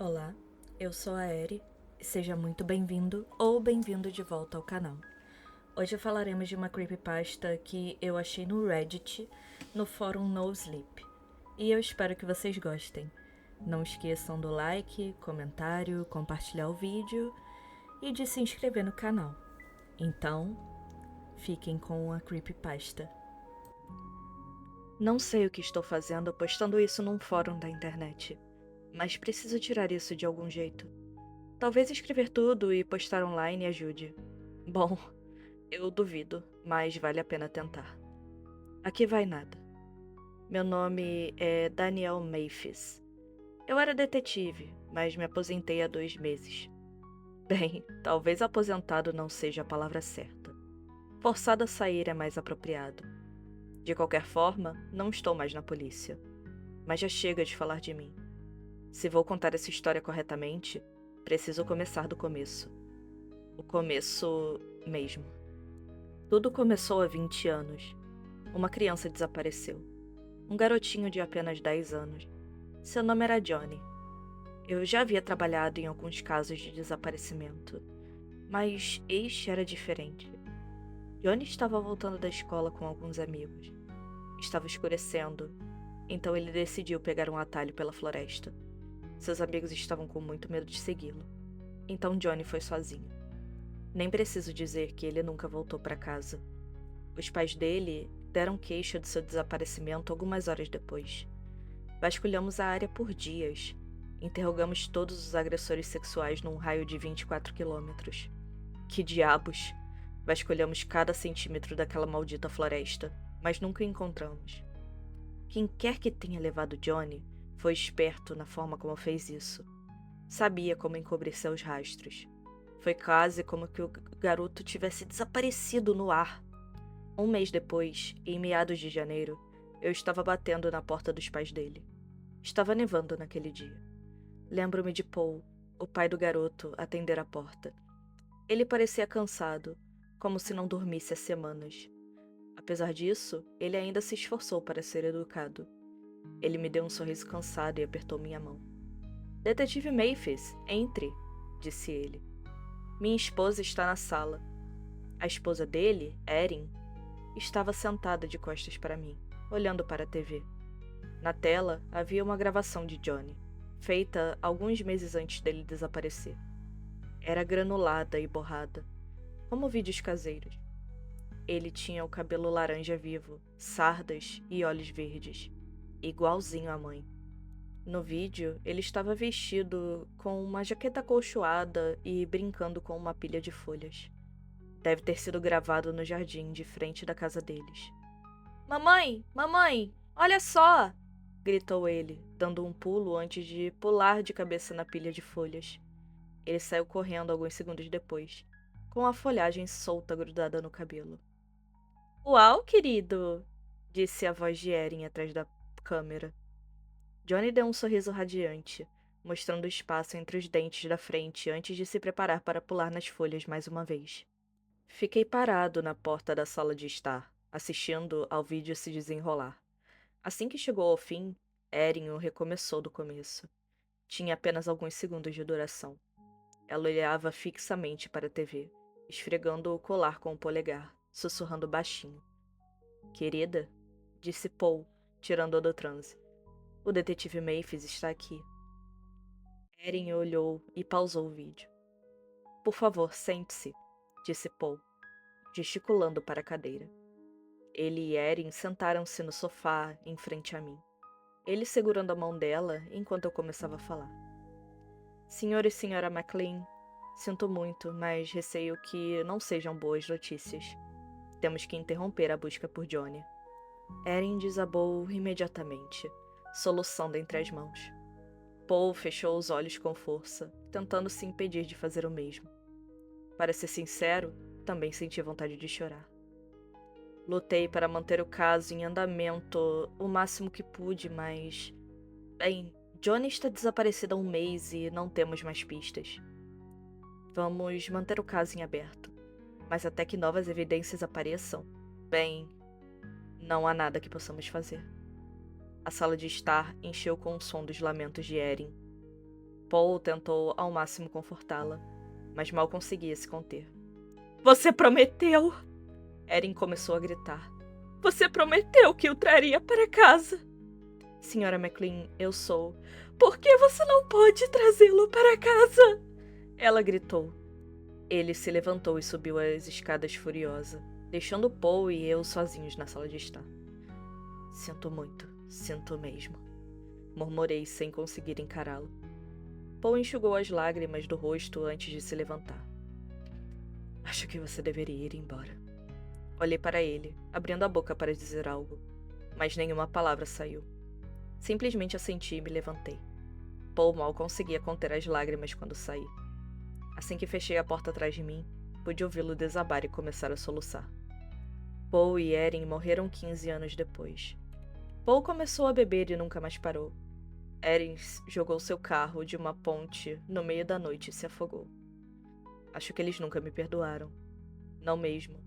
Olá, eu sou a Eri e seja muito bem-vindo ou bem-vindo de volta ao canal. Hoje falaremos de uma creepypasta que eu achei no Reddit, no fórum No Sleep, e eu espero que vocês gostem. Não esqueçam do like, comentário, compartilhar o vídeo e de se inscrever no canal. Então, fiquem com a creepypasta. Não sei o que estou fazendo postando isso num fórum da internet, mas preciso tirar isso de algum jeito. Talvez escrever tudo e postar online ajude. Bom, eu duvido, mas vale a pena tentar. Aqui vai nada. Meu nome é Daniel Mathis. Eu era detetive, mas me aposentei há 2 meses. Bem, talvez aposentado não seja a palavra certa. Forçado a sair é mais apropriado. De qualquer forma, não estou mais na polícia. Mas já chega de falar de mim. Se vou contar essa história corretamente, preciso começar do começo. O começo mesmo. Tudo começou há 20 anos. Uma criança desapareceu. Um garotinho de apenas 10 anos. Seu nome era Johnny. Eu já havia trabalhado em alguns casos de desaparecimento, mas este era diferente. Johnny estava voltando da escola com alguns amigos. Estava escurecendo, então ele decidiu pegar um atalho pela floresta. Seus amigos estavam com muito medo de segui-lo, então Johnny foi sozinho. Nem preciso dizer que ele nunca voltou para casa. Os pais dele deram queixa de seu desaparecimento algumas horas depois. Vasculhamos a área por dias. Interrogamos todos os agressores sexuais num raio de 24 quilômetros. Que diabos! Vasculhamos cada centímetro daquela maldita floresta, mas nunca o encontramos. Quem quer que tenha levado Johnny foi esperto na forma como fez isso. Sabia como encobrir seus rastros. Foi quase como que o garoto tivesse desaparecido no ar. 1 mês depois, em meados de janeiro, eu estava batendo na porta dos pais dele. Estava nevando naquele dia. Lembro-me de Paul, o pai do garoto, atender a porta. Ele parecia cansado, como se não dormisse há semanas. Apesar disso, ele ainda se esforçou para ser educado. Ele me deu um sorriso cansado e apertou minha mão. "Detetive Mathis, entre", disse ele. "Minha esposa está na sala." A esposa dele, Erin, estava sentada de costas para mim, olhando para a TV. Na tela havia uma gravação de Johnny, feita alguns meses antes dele desaparecer. Era granulada e borrada, como vídeos caseiros. Ele tinha o cabelo laranja vivo, sardas e olhos verdes, igualzinho à mãe. No vídeo, ele estava vestido com uma jaqueta acolchoada e brincando com uma pilha de folhas. Deve ter sido gravado no jardim de frente da casa deles. "Mamãe! Mamãe! Olha só!" gritou ele, dando um pulo antes de pular de cabeça na pilha de folhas. Ele saiu correndo alguns segundos depois, com a folhagem solta grudada no cabelo. "Uau, querido!" disse a voz de Erin atrás da câmera. Johnny deu um sorriso radiante, mostrando espaço entre os dentes da frente antes de se preparar para pular nas folhas mais uma vez. Fiquei parado na porta da sala de estar, assistindo ao vídeo se desenrolar. Assim que chegou ao fim, Erin o recomeçou do começo. Tinha apenas alguns segundos de duração. Ela olhava fixamente para a TV, esfregando o colar com o polegar, sussurrando baixinho. "Querida", disse Paul, tirando-a do transe. "O detetive Mathis está aqui." Erin olhou e pausou o vídeo. "Por favor, sente-se", disse Paul, gesticulando para a cadeira. Ele e Erin sentaram-se no sofá, em frente a mim. Ele segurando a mão dela enquanto eu começava a falar. "Senhor e senhora McLean, sinto muito, mas receio que não sejam boas notícias. Temos que interromper a busca por Johnny." Erin desabou imediatamente, soluçando entre as mãos. Paul fechou os olhos com força, tentando se impedir de fazer o mesmo. Para ser sincero, também senti vontade de chorar. Lutei para manter o caso em andamento o máximo que pude, mas... Bem, Johnny está desaparecida há 1 mês e não temos mais pistas. Vamos manter o caso em aberto, mas até que novas evidências apareçam, bem, não há nada que possamos fazer. A sala de estar encheu com o som dos lamentos de Erin. Paul tentou ao máximo confortá-la, mas mal conseguia se conter. Você prometeu! Erin começou a gritar. Você prometeu que o traria para casa! Senhora McLean, eu sou. Por que você não pode trazê-lo para casa? Ela gritou. Ele se levantou e subiu as escadas furiosa, deixando Paul e eu sozinhos na sala de estar. Sinto muito, sinto mesmo, murmurei sem conseguir encará-lo. Paul enxugou as lágrimas do rosto antes de se levantar. Acho que você deveria ir embora. Olhei para ele, abrindo a boca para dizer algo, mas nenhuma palavra saiu. Simplesmente assenti e me levantei. Paul mal conseguia conter as lágrimas quando saí. Assim que fechei a porta atrás de mim, pude ouvi-lo desabar e começar a soluçar. Paul e Erin morreram 15 anos depois. Paul começou a beber e nunca mais parou. Erin jogou seu carro de uma ponte no meio da noite e se afogou. Acho que eles nunca me perdoaram. Não mesmo.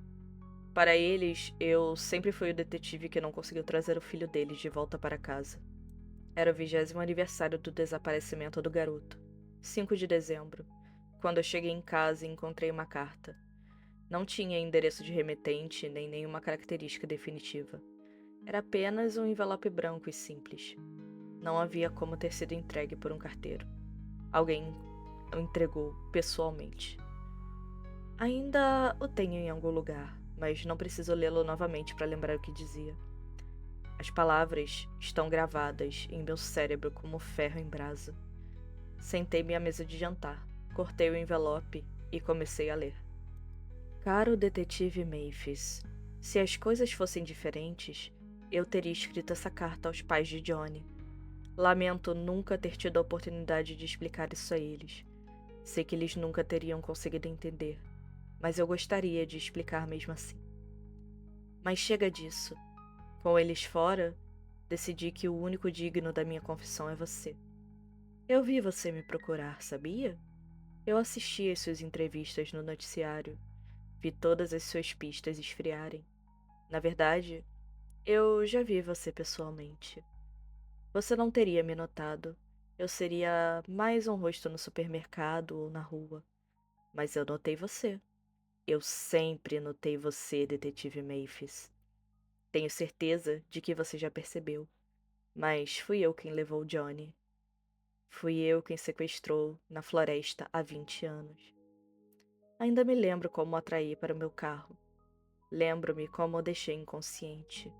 Para eles, eu sempre fui o detetive que não conseguiu trazer o filho deles de volta para casa. Era o 20º aniversário do desaparecimento do garoto, 5 de dezembro, quando eu cheguei em casa e encontrei uma carta. Não tinha endereço de remetente nem nenhuma característica definitiva. Era apenas um envelope branco e simples. Não havia como ter sido entregue por um carteiro. Alguém o entregou pessoalmente. Ainda o tenho em algum lugar, mas não preciso lê-lo novamente para lembrar o que dizia. As palavras estão gravadas em meu cérebro como ferro em brasa. Sentei-me à mesa de jantar, cortei o envelope e comecei a ler. Caro detetive Mathis, se as coisas fossem diferentes, eu teria escrito essa carta aos pais de Johnny. Lamento nunca ter tido a oportunidade de explicar isso a eles. Sei que eles nunca teriam conseguido entender, mas eu gostaria de explicar mesmo assim. Mas chega disso. Com eles fora, decidi que o único digno da minha confissão é você. Eu vi você me procurar, sabia? Eu assisti às suas entrevistas no noticiário. Vi todas as suas pistas esfriarem. Na verdade, eu já vi você pessoalmente. Você não teria me notado. Eu seria mais um rosto no supermercado ou na rua. Mas eu notei você. Eu sempre notei você, detetive Mathis. Tenho certeza de que você já percebeu. Mas fui eu quem levou Johnny. Fui eu quem sequestrou na floresta há 20 anos. Ainda me lembro como o atraí para o meu carro. Lembro-me como o deixei inconsciente.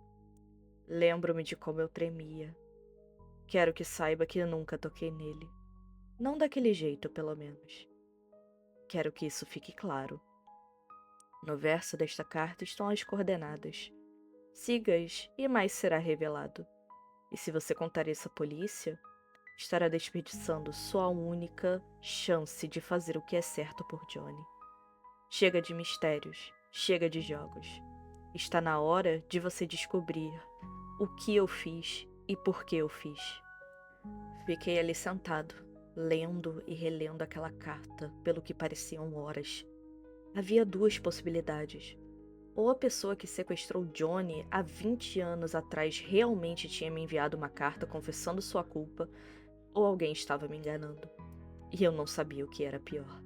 Lembro-me de como eu tremia. Quero que saiba que eu nunca toquei nele. Não daquele jeito, pelo menos. Quero que isso fique claro. No verso desta carta estão as coordenadas. Siga-as e mais será revelado. E se você contar isso à polícia, estará desperdiçando sua única chance de fazer o que é certo por Johnny. Chega de mistérios, chega de jogos. Está na hora de você descobrir o que eu fiz e por que eu fiz. Fiquei ali sentado, lendo e relendo aquela carta pelo que pareciam horas. Havia duas possibilidades. Ou a pessoa que sequestrou Johnny há 20 anos atrás realmente tinha me enviado uma carta confessando sua culpa, ou alguém estava me enganando. E eu não sabia o que era pior.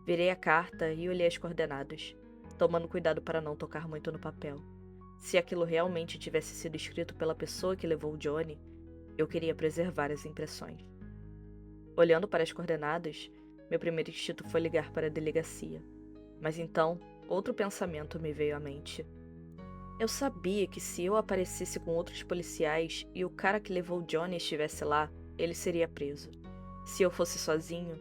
Virei a carta e olhei as coordenadas, tomando cuidado para não tocar muito no papel. Se aquilo realmente tivesse sido escrito pela pessoa que levou Johnny, eu queria preservar as impressões. Olhando para as coordenadas, meu primeiro instinto foi ligar para a delegacia. Mas então, outro pensamento me veio à mente. Eu sabia que se eu aparecesse com outros policiais e o cara que levou Johnny estivesse lá, ele seria preso. Se eu fosse sozinho,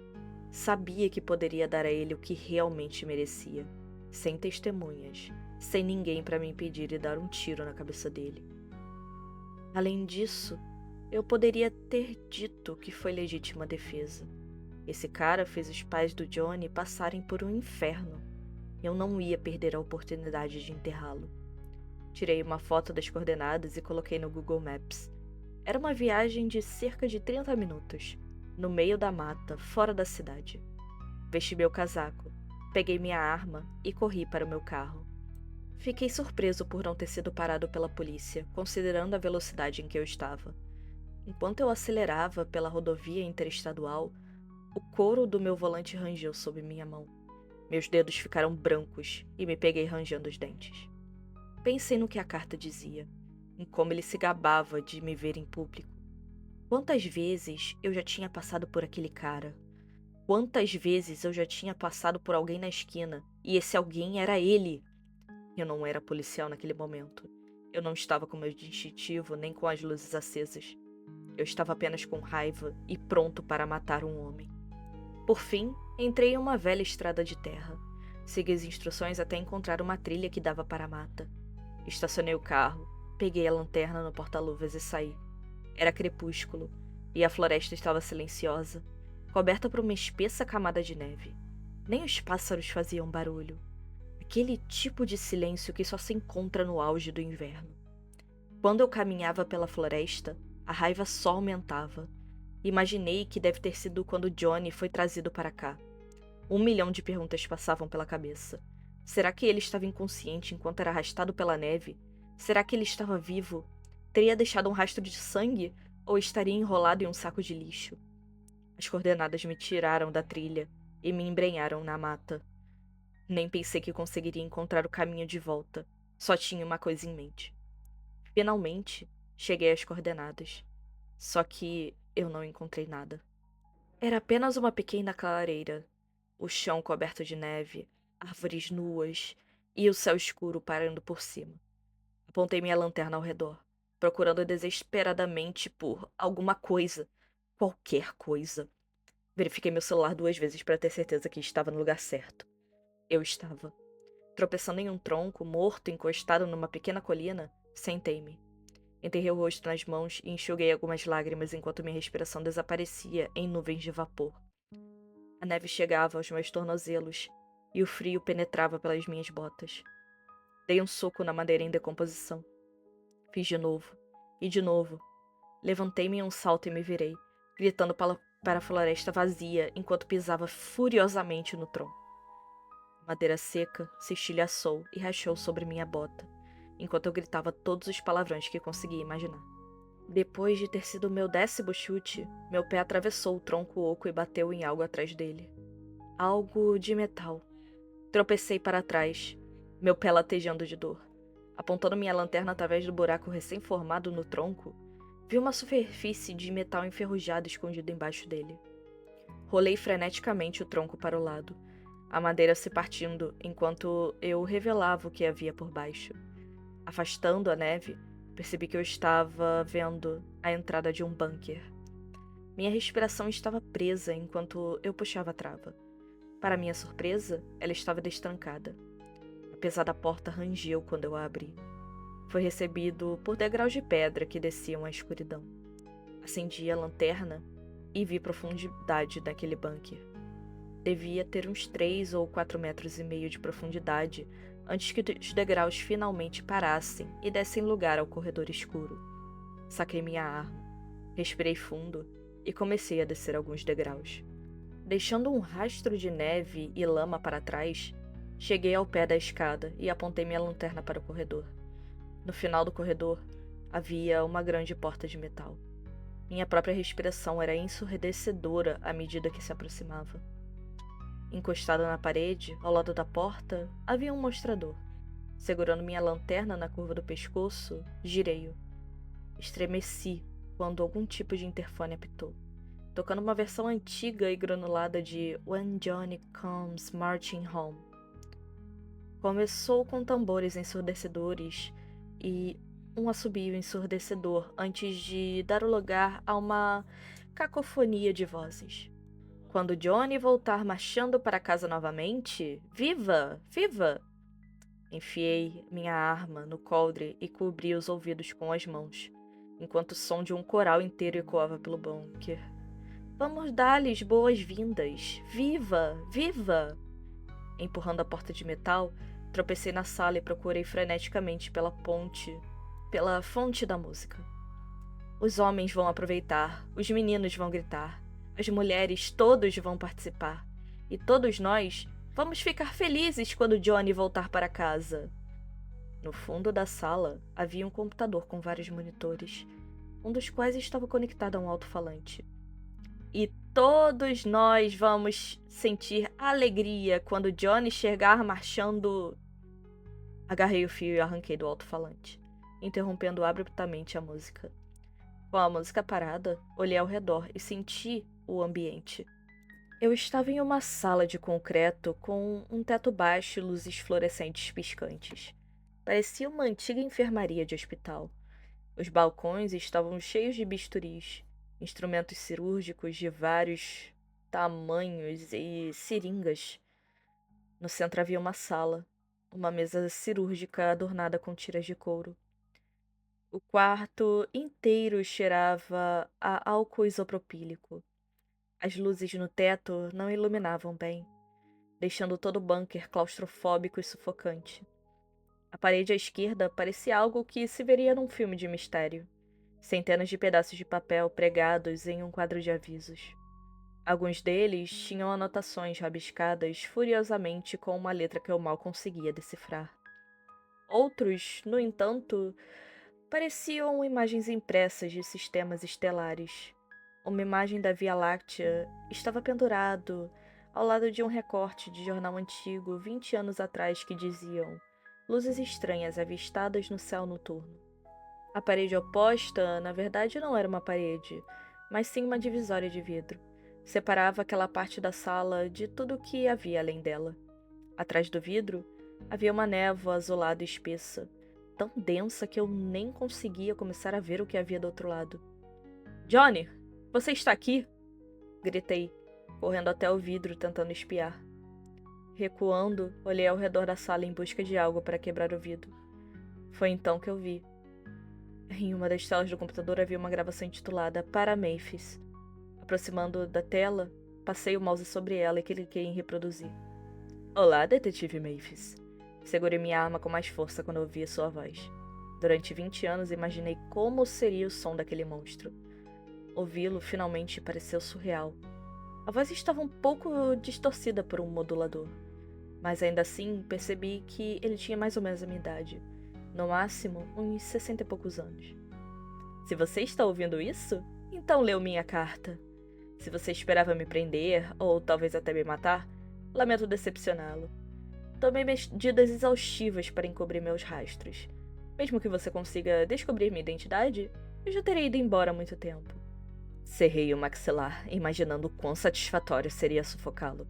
sabia que poderia dar a ele o que realmente merecia, sem testemunhas, sem ninguém para me impedir e dar um tiro na cabeça dele. Além disso, eu poderia ter dito que foi legítima defesa. Esse cara fez os pais do Johnny passarem por um inferno. Eu não ia perder a oportunidade de enterrá-lo. Tirei uma foto das coordenadas e coloquei no Google Maps. Era uma viagem de cerca de 30 minutos, no meio da mata, fora da cidade. Vesti meu casaco, peguei minha arma e corri para o meu carro. Fiquei surpreso por não ter sido parado pela polícia, considerando a velocidade em que eu estava. Enquanto eu acelerava pela rodovia interestadual, O couro do meu volante rangeu sob minha mão. Meus dedos ficaram brancos e me peguei rangendo os dentes. Pensei no que a carta dizia, em como ele se gabava de me ver em público. Quantas vezes eu já tinha passado por aquele cara? Quantas vezes eu já tinha passado por alguém na esquina e esse alguém era ele? Eu não era policial naquele momento. Eu não estava com meu distintivo nem com as luzes acesas. Eu estava apenas com raiva e pronto para matar um homem. Por fim, entrei em uma velha estrada de terra. Segui as instruções até encontrar uma trilha que dava para a mata. Estacionei o carro, peguei a lanterna no porta-luvas e saí. Era crepúsculo, e a floresta estava silenciosa, coberta por uma espessa camada de neve. Nem os pássaros faziam barulho. Aquele tipo de silêncio que só se encontra no auge do inverno. Quando eu caminhava pela floresta, a raiva só aumentava. Imaginei que deve ter sido quando Johnny foi trazido para cá. 1 milhão de perguntas passavam pela cabeça. Será que ele estava inconsciente enquanto era arrastado pela neve? Será que ele estava vivo? Teria deixado um rastro de sangue? Ou estaria enrolado em um saco de lixo? As coordenadas me tiraram da trilha e me embrenharam na mata. Nem pensei que conseguiria encontrar o caminho de volta. Só tinha uma coisa em mente. Finalmente, cheguei às coordenadas. Só que eu não encontrei nada. Era apenas uma pequena clareira, o chão coberto de neve, árvores nuas e o céu escuro parando por cima. Apontei minha lanterna ao redor, procurando desesperadamente por alguma coisa, qualquer coisa. Verifiquei meu celular 2 vezes para ter certeza que estava no lugar certo. Eu estava. Tropeçando em um tronco, morto, encostado numa pequena colina, sentei-me. Enterrei o rosto nas mãos e enxuguei algumas lágrimas enquanto minha respiração desaparecia em nuvens de vapor. A neve chegava aos meus tornozelos e o frio penetrava pelas minhas botas. Dei um soco na madeira em decomposição. Fiz de novo, e de novo. Levantei-me em um salto e me virei, gritando para a floresta vazia enquanto pisava furiosamente no tronco. A madeira seca se estilhaçou e rachou sobre minha bota, enquanto eu gritava todos os palavrões que conseguia imaginar. Depois de ter sido meu 10º chute, meu pé atravessou o tronco oco e bateu em algo atrás dele. Algo de metal. Tropecei para trás, meu pé latejando de dor. Apontando minha lanterna através do buraco recém-formado no tronco, vi uma superfície de metal enferrujado escondida embaixo dele. Rolei freneticamente o tronco para o lado, a madeira se partindo enquanto eu revelava o que havia por baixo. Afastando a neve, percebi que eu estava vendo a entrada de um bunker. Minha respiração estava presa enquanto eu puxava a trava. Para minha surpresa, ela estava destrancada. A pesada porta rangeu quando eu a abri. Foi recebido por degraus de pedra que desciam à escuridão. Acendi a lanterna e vi profundidade daquele bunker. Devia ter uns 3 ou 4 metros e meio de profundidade antes que os degraus finalmente parassem e dessem lugar ao corredor escuro. Saquei minha arma, respirei fundo e comecei a descer alguns degraus. Deixando um rastro de neve e lama para trás, cheguei ao pé da escada e apontei minha lanterna para o corredor. No final do corredor, havia uma grande porta de metal. Minha própria respiração era ensurdecedora à medida que se aproximava. Encostado na parede, ao lado da porta, havia um mostrador. Segurando minha lanterna na curva do pescoço, girei-o. Estremeci quando algum tipo de interfone apitou, tocando uma versão antiga e granulada de When Johnny Comes Marching Home. Começou com tambores ensurdecedores e um assobio ensurdecedor antes de dar lugar a uma cacofonia de vozes. Quando Johnny voltar marchando para casa novamente, viva! Viva! Enfiei minha arma no coldre e cobri os ouvidos com as mãos, enquanto o som de um coral inteiro ecoava pelo bunker. Vamos dar-lhes boas-vindas! Viva! Viva! Empurrando a porta de metal, tropecei na sala e procurei freneticamente pela fonte da música. Os homens vão aproveitar, os meninos vão gritar. As mulheres, todos vão participar. E todos nós vamos ficar felizes quando Johnny voltar para casa. No fundo da sala havia um computador com vários monitores, um dos quais estava conectado a um alto-falante. E todos nós vamos sentir alegria quando Johnny chegar marchando. Agarrei o fio e arranquei do alto-falante, interrompendo abruptamente a música. Com a música parada, olhei ao redor e senti o ambiente. Eu estava em uma sala de concreto com um teto baixo e luzes fluorescentes piscantes. Parecia uma antiga enfermaria de hospital. Os balcões estavam cheios de bisturis, instrumentos cirúrgicos de vários tamanhos e seringas. No centro havia uma sala, uma mesa cirúrgica adornada com tiras de couro. O quarto inteiro cheirava a álcool isopropílico. As luzes no teto não iluminavam bem, deixando todo o bunker claustrofóbico e sufocante. A parede à esquerda parecia algo que se veria num filme de mistério. Centenas de pedaços de papel pregados em um quadro de avisos. Alguns deles tinham anotações rabiscadas furiosamente com uma letra que eu mal conseguia decifrar. Outros, no entanto, pareciam imagens impressas de sistemas estelares. Uma imagem da Via Láctea estava pendurado ao lado de um recorte de jornal antigo 20 anos atrás que diziam luzes estranhas avistadas no céu noturno. A parede oposta, na verdade, não era uma parede, mas sim uma divisória de vidro. Separava aquela parte da sala de tudo o que havia além dela. Atrás do vidro, havia uma névoa azulada espessa, tão densa que eu nem conseguia começar a ver o que havia do outro lado. Johnny, você está aqui? Gritei, correndo até o vidro tentando espiar. Recuando, olhei ao redor da sala em busca de algo para quebrar o vidro. Foi então que eu vi. Em uma das telas do computador havia uma gravação intitulada Para Memphis. Aproximando da tela, passei o mouse sobre ela e cliquei em reproduzir. Olá, detetive Memphis. Segurei minha arma com mais força quando ouvi sua voz. Durante 20 anos imaginei como seria o som daquele monstro. Ouvi-lo finalmente pareceu surreal. A voz estava um pouco distorcida por um modulador, mas ainda assim percebi que ele tinha mais ou menos a minha idade. No máximo, uns 60 e poucos anos. Se você está ouvindo isso, então leu minha carta. Se você esperava me prender, ou talvez até me matar, lamento decepcioná-lo. Tomei medidas exaustivas para encobrir meus rastros. Mesmo que você consiga descobrir minha identidade, eu já terei ido embora há muito tempo. Cerrei o maxilar, imaginando o quão satisfatório seria sufocá-lo.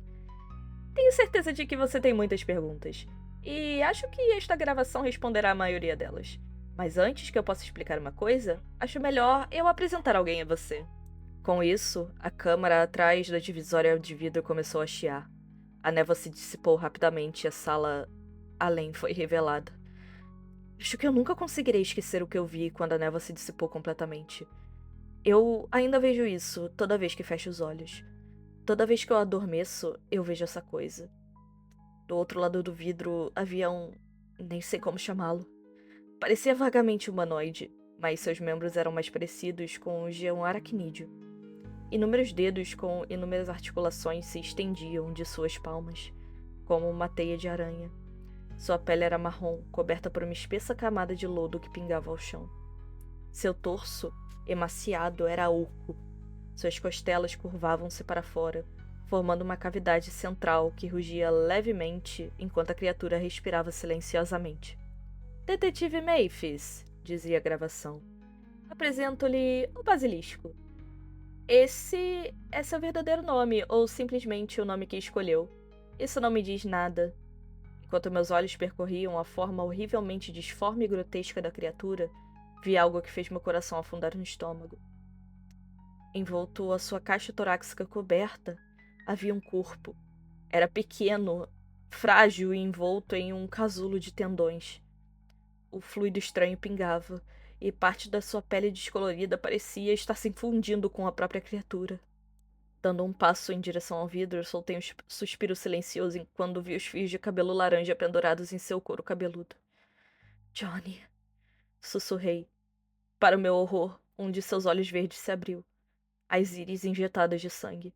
Tenho certeza de que você tem muitas perguntas. E acho que esta gravação responderá a maioria delas. Mas antes que eu possa explicar uma coisa, acho melhor eu apresentar alguém a você. Com isso, a câmara atrás da divisória de vidro começou a chiar. A névoa se dissipou rapidamente e a sala além foi revelada. Acho que eu nunca conseguirei esquecer o que eu vi quando a névoa se dissipou completamente. Eu ainda vejo isso toda vez que fecho os olhos. Toda vez que eu adormeço, eu vejo essa coisa. Do outro lado do vidro havia um... nem sei como chamá-lo. Parecia vagamente humanoide, mas seus membros eram mais parecidos com os de um aracnídeo. Inúmeros dedos com inúmeras articulações se estendiam de suas palmas, como uma teia de aranha. Sua pele era marrom, coberta por uma espessa camada de lodo que pingava ao chão. Seu torso, emaciado, era oco. Suas costelas curvavam-se para fora, formando uma cavidade central que rugia levemente enquanto a criatura respirava silenciosamente. Detetive Memphis, dizia a gravação. Apresento-lhe o basilisco. Esse é seu verdadeiro nome, ou simplesmente o nome que escolheu. Isso não me diz nada. Enquanto meus olhos percorriam a forma horrivelmente disforme e grotesca da criatura, vi algo que fez meu coração afundar no estômago. Envolto a sua caixa torácica coberta, havia um corpo. Era pequeno, frágil e envolto em um casulo de tendões. O fluido estranho pingava, e parte da sua pele descolorida parecia estar se fundindo com a própria criatura. Dando um passo em direção ao vidro, eu soltei um suspiro silencioso quando vi os fios de cabelo laranja pendurados em seu couro cabeludo. Johnny, sussurrei. Para o meu horror, um de seus olhos verdes se abriu, as íris injetadas de sangue.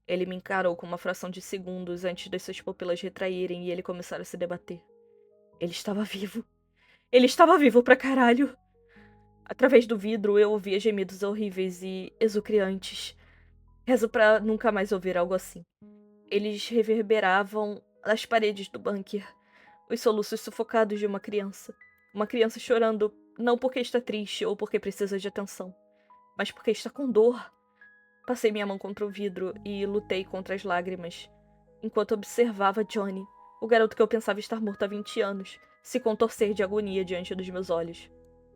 Ele me encarou com uma fração de segundos antes das suas pupilas retraírem e ele começar a se debater. Ele estava vivo. Ele estava vivo pra caralho! Através do vidro, eu ouvia gemidos horríveis e exucrantes. Rezo pra nunca mais ouvir algo assim. Eles reverberavam nas paredes do bunker, os soluços sufocados de uma criança. Uma criança chorando não porque está triste ou porque precisa de atenção, mas porque está com dor. Passei minha mão contra o vidro e lutei contra as lágrimas, enquanto observava Johnny, o garoto que eu pensava estar morto há 20 anos, se contorcer de agonia diante dos meus olhos.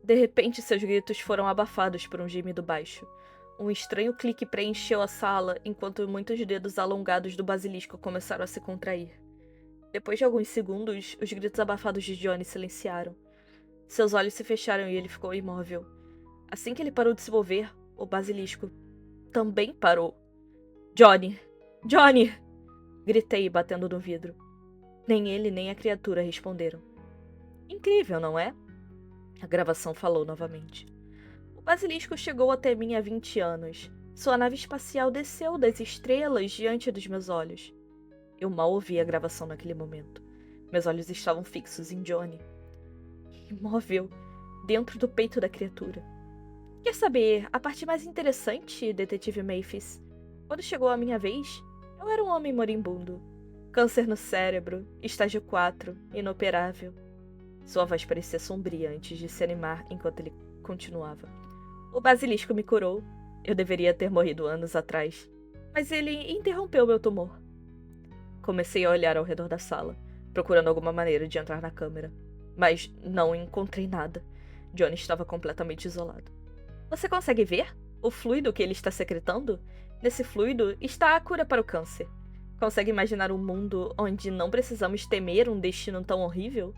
De repente, seus gritos foram abafados por um gemido baixo. Um estranho clique preencheu a sala enquanto muitos dedos alongados do basilisco começaram a se contrair. Depois de alguns segundos, os gritos abafados de Johnny silenciaram. Seus olhos se fecharam e ele ficou imóvel. Assim que ele parou de se mover, o basilisco também parou. Johnny! Johnny! Gritei, batendo no vidro. Nem ele nem a criatura responderam. Incrível, não é? A gravação falou novamente. O basilisco chegou até mim há 20 anos. Sua nave espacial desceu das estrelas diante dos meus olhos. Eu mal ouvi a gravação naquele momento. Meus olhos estavam fixos em Johnny, imóvel, dentro do peito da criatura. Quer saber a parte mais interessante, detetive Mathis? Quando chegou a minha vez, eu era um homem moribundo. Câncer no cérebro, estágio 4, inoperável. Sua voz parecia sombria antes de se animar enquanto ele continuava. O basilisco me curou. Eu deveria ter morrido anos atrás. Mas ele interrompeu meu tumor. Comecei a olhar ao redor da sala, procurando alguma maneira de entrar na câmera. Mas não encontrei nada. Johnny estava completamente isolado. Você consegue ver o fluido que ele está secretando? Nesse fluido está a cura para o câncer. Consegue imaginar um mundo onde não precisamos temer um destino tão horrível?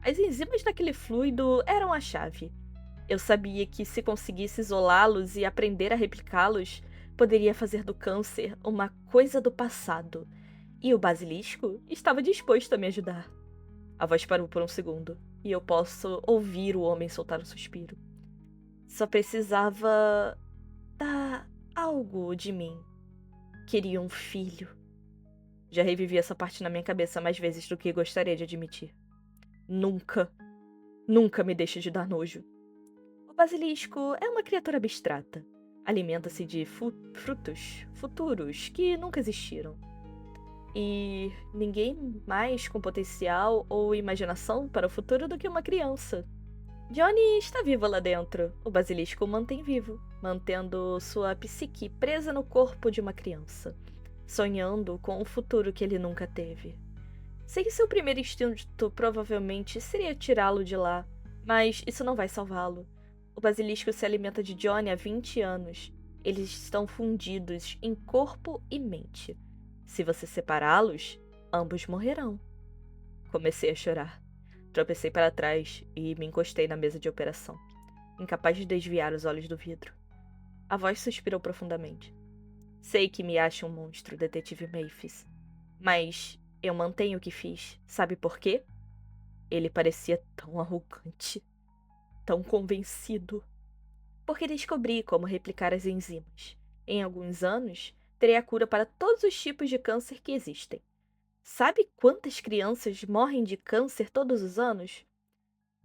As enzimas daquele fluido eram a chave. Eu sabia que se conseguisse isolá-los e aprender a replicá-los, poderia fazer do câncer uma coisa do passado. E o basilisco estava disposto a me ajudar. A voz parou por um segundo, e eu posso ouvir o homem soltar um suspiro. Só precisava dar algo de mim. Queria um filho. Já revivi essa parte na minha cabeça mais vezes do que gostaria de admitir. Nunca, nunca me deixe de dar nojo. O basilisco é uma criatura abstrata. Alimenta-se de frutos futuros que nunca existiram. E ninguém mais com potencial ou imaginação para o futuro do que uma criança. Johnny está vivo lá dentro. O basilisco o mantém vivo, mantendo sua psique presa no corpo de uma criança, sonhando com um futuro que ele nunca teve. Sei que seu primeiro instinto provavelmente seria tirá-lo de lá, mas isso não vai salvá-lo. O basilisco se alimenta de Johnny há 20 anos. Eles estão fundidos em corpo e mente. Se você separá-los, ambos morrerão. Comecei a chorar. Tropecei para trás e me encostei na mesa de operação, incapaz de desviar os olhos do vidro. A voz suspirou profundamente. Sei que me acha um monstro, detetive Mathis, mas eu mantenho o que fiz. Sabe por quê? Ele parecia tão arrogante, tão convencido. Porque descobri como replicar as enzimas. Em alguns anos, terei a cura para todos os tipos de câncer que existem. Sabe quantas crianças morrem de câncer todos os anos?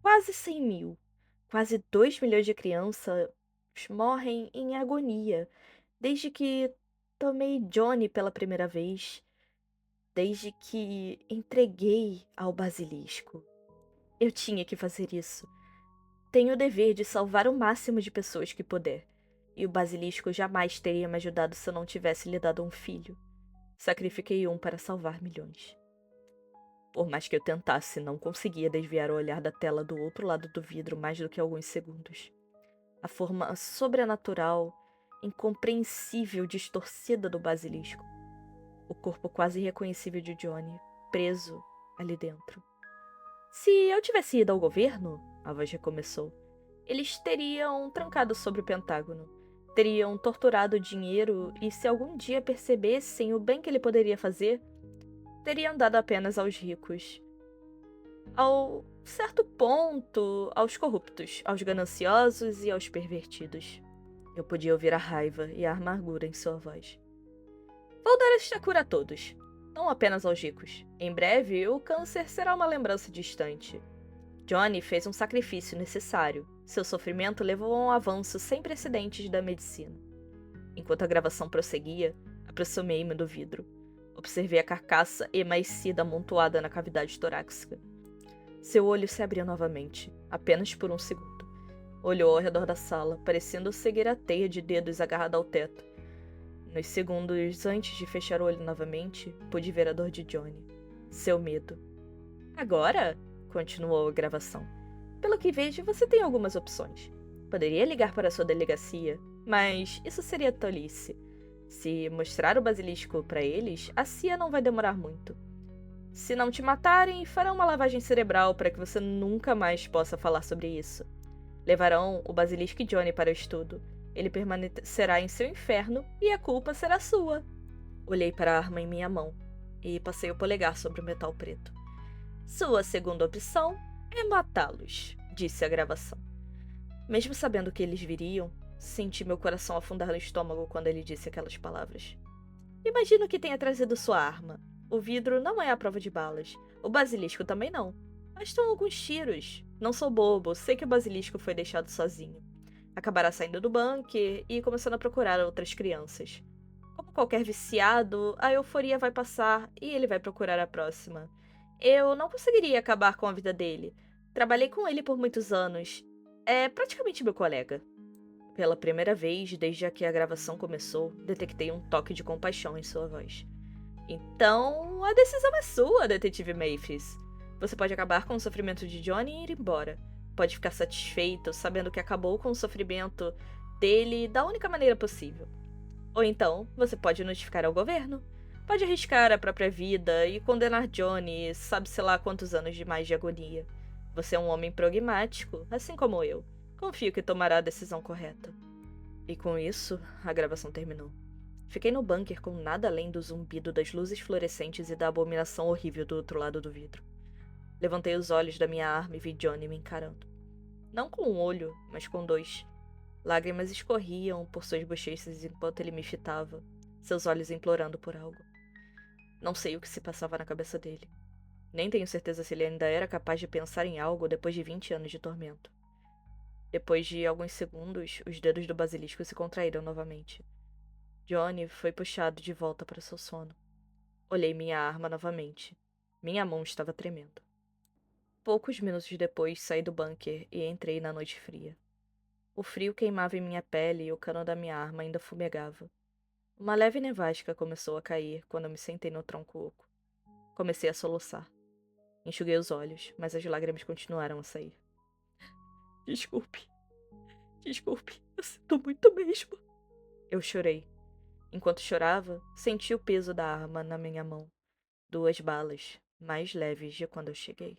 Quase 100 mil. Quase 2 milhões de crianças morrem em agonia desde que tomei Johnny pela primeira vez, desde que entreguei ao basilisco. Eu tinha que fazer isso. Tenho o dever de salvar o máximo de pessoas que puder. E o basilisco jamais teria me ajudado se eu não tivesse lhe dado um filho. Sacrifiquei um para salvar milhões. Por mais que eu tentasse, não conseguia desviar o olhar da tela do outro lado do vidro mais do que alguns segundos. A forma sobrenatural, incompreensível, distorcida do basilisco. O corpo quase irreconhecível de Johnny, preso ali dentro. Se eu tivesse ido ao governo, a voz recomeçou, eles teriam trancado sobre o Pentágono. Teriam torturado o dinheiro e, se algum dia percebessem o bem que ele poderia fazer, teriam dado apenas aos ricos. Ao certo ponto, aos corruptos, aos gananciosos e aos pervertidos. Eu podia ouvir a raiva e a amargura em sua voz. Vou dar esta cura a todos, não apenas aos ricos. Em breve, o câncer será uma lembrança distante. Johnny fez um sacrifício necessário. Seu sofrimento levou a um avanço sem precedentes da medicina. Enquanto a gravação prosseguia, aproximei-me do vidro. Observei a carcaça emaicida amontoada na cavidade torácica. Seu olho se abriu novamente, apenas por um segundo. Olhou ao redor da sala, parecendo seguir a teia de dedos agarrada ao teto. Nos segundos antes de fechar o olho novamente, pude ver a dor de Johnny. Seu medo. Agora, continuou a gravação, pelo que vejo, você tem algumas opções. Poderia ligar para sua delegacia, mas isso seria tolice. Se mostrar o basilisco para eles, a CIA não vai demorar muito. Se não te matarem, farão uma lavagem cerebral para que você nunca mais possa falar sobre isso. Levarão o basilisco e Johnny para o estudo. Ele permanecerá em seu inferno e a culpa será sua. Olhei para a arma em minha mão e passei o polegar sobre o metal preto. Sua segunda opção é matá-los, disse a gravação. Mesmo sabendo que eles viriam, senti meu coração afundar no estômago quando ele disse aquelas palavras. Imagino que tenha trazido sua arma. O vidro não é a prova de balas. O basilisco também não. Bastam alguns tiros. Não sou bobo, sei que o basilisco foi deixado sozinho. Acabará saindo do bunker e começando a procurar outras crianças. Como qualquer viciado, a euforia vai passar e ele vai procurar a próxima. Eu não conseguiria acabar com a vida dele. Trabalhei com ele por muitos anos. É praticamente meu colega. Pela primeira vez desde que a gravação começou, detectei um toque de compaixão em sua voz. Então, a decisão é sua, detetive Mathis. Você pode acabar com o sofrimento de Johnny e ir embora. Pode ficar satisfeito sabendo que acabou com o sofrimento dele da única maneira possível. Ou então, você pode notificar ao governo. Pode arriscar a própria vida e condenar Johnny, sabe-se lá quantos anos de mais de agonia. Você é um homem pragmático, assim como eu. Confio que tomará a decisão correta. E com isso, a gravação terminou. Fiquei no bunker com nada além do zumbido das luzes fluorescentes e da abominação horrível do outro lado do vidro. Levantei os olhos da minha arma e vi Johnny me encarando. Não com um olho, mas com dois. Lágrimas escorriam por suas bochechas enquanto ele me fitava, seus olhos implorando por algo. Não sei o que se passava na cabeça dele. Nem tenho certeza se ele ainda era capaz de pensar em algo depois de 20 anos de tormento. Depois de alguns segundos, os dedos do basilisco se contraíram novamente. Johnny foi puxado de volta para seu sono. Olhei minha arma novamente. Minha mão estava tremendo. Poucos minutos depois, saí do bunker e entrei na noite fria. O frio queimava em minha pele e o cano da minha arma ainda fumegava. Uma leve nevasca começou a cair quando eu me sentei no tronco oco. Comecei a soluçar. Enxuguei os olhos, mas as lágrimas continuaram a sair. Desculpe. Desculpe. Eu sinto muito mesmo. Eu chorei. Enquanto chorava, senti o peso da arma na minha mão. 2 balas, mais leves de quando eu cheguei.